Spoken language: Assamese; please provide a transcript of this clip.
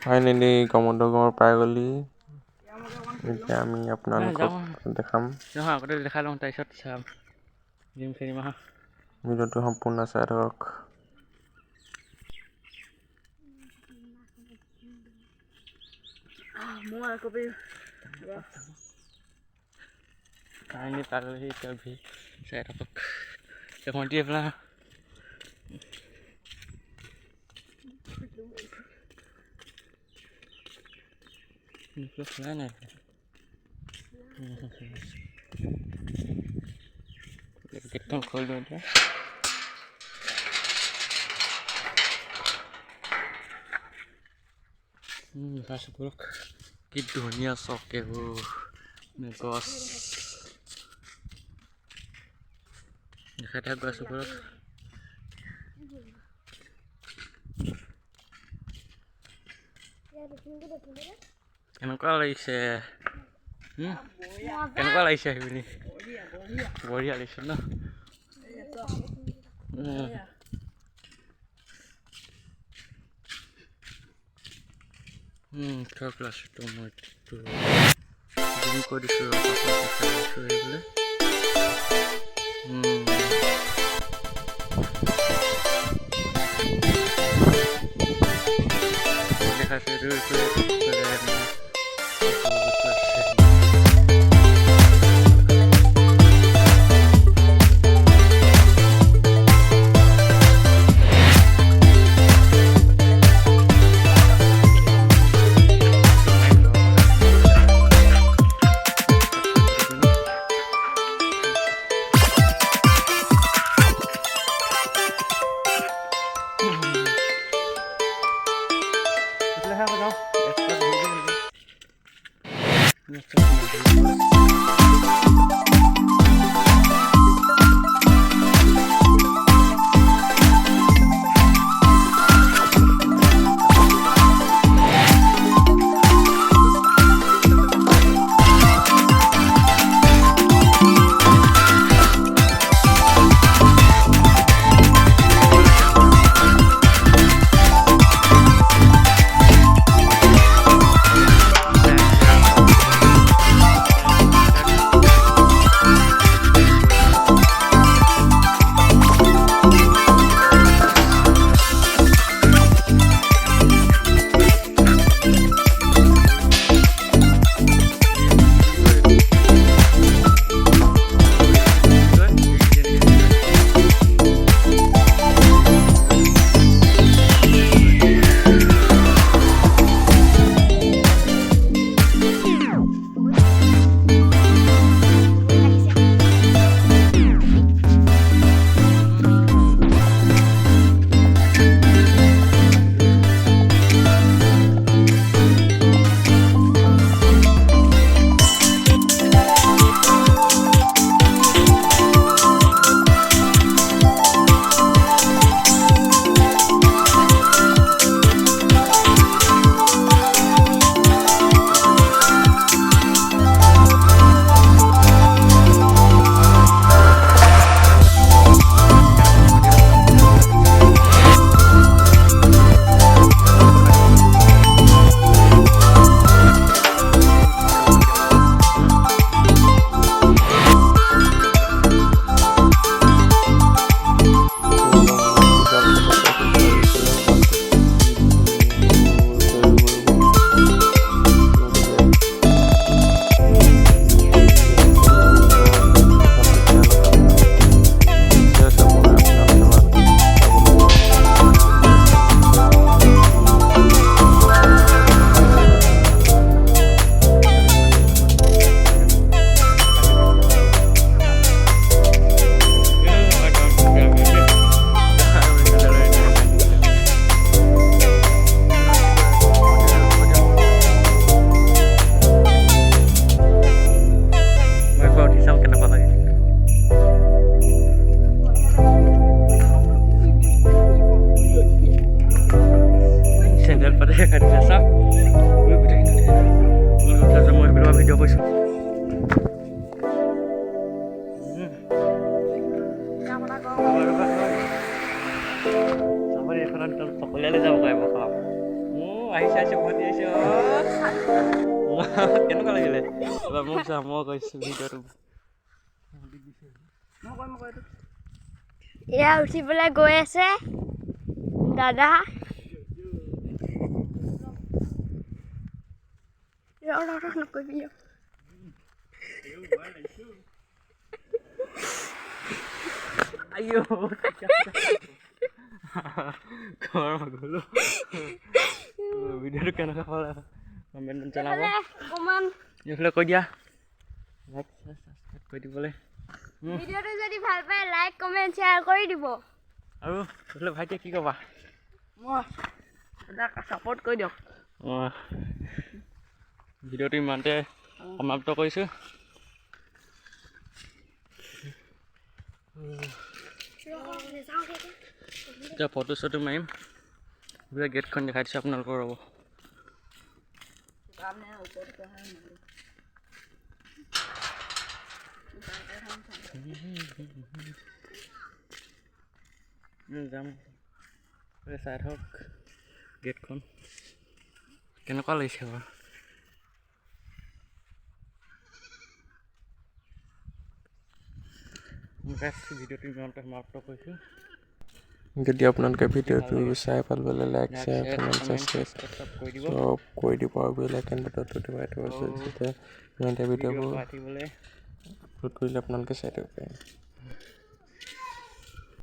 ফাইনেলি কমণ্ডগড় পাই গ'লি। এতিয়া আমি আপোনালোকক দেখাম। আগতে দেখাই লওঁ তাৰপিছত চাম জিম খেলিম আহা। ভিডিঅ'টো সম্পূৰ্ণ চাই থাকক। কাহিনী পাগলী ভি চাই থাকক। ভণ্টি আপোনাৰ খোলাই নাই। গেটখন খুলি দিওঁ এতিয়া। কি ধুনীয়া চখ এইবোৰ গছ দেখাই থাক গছবোৰক। কেনেকুৱা লাগিছে কেনেকুৱা লাগিছে সেইপিনি বঢ়িয়া লাগিছে ন। থাৰ্ড ক্লাছটো মই জিম কৰি দিছোঁ আহিবলৈ। দেখাইছোঁ সকলোৱে যাব পাৰিব খাম আহিছে ভণ্টি আহিছে কেনেকুৱা লাগিলে এবাৰ মোক চা মই কৈছোঁ ভিডিঅ'টো এয়া উঠিবলৈ গৈ আছে দাদা নকবি আইও গ'লো ভিডিঅ'টো কেনেকুৱা পালে কমেণ্ট জনাব অকণমান এইফালে কৈ দিয়া লাইক ছাবস্ক্ৰাইব কৰি দিবলৈ ভিডিঅ'টো যদি ভাল পায় লাইক কমেণ্ট শ্বেয়াৰ কৰি দিব আৰু এইফালে ভাইটিয়ে কি ক'বা মই ছাপোৰ্ট কৰি দিয়ক অঁ ভিডিঅ'টো ইমানতে সমাপ্ত কৰিছোঁ এতিয়া ফটো চটো মাৰিম গোটেই গেটখন দেখাই দিছোঁ আপোনালোকৰ ৰ'ব যাম চাই থাকক গেটখন কেনেকুৱা লাগিছে বাৰু ভিডিঅ'টো ইমানতে সমাপ্ত কৰিছোঁ যদি আপোনালোকে ভিডিঅ'টো চাই ভাল পালে লাইক শ্বেয়াৰ কমেণ্ট ছাবস্ক্ৰাইব চব কৰি দিব আৰু বেল আইকন বাটনটো দবাই থ'ব যাতে ইমানতে ভিডিঅ'বোৰ আপলোড কৰিলে আপোনালোকে চাই থাকিব পাৰে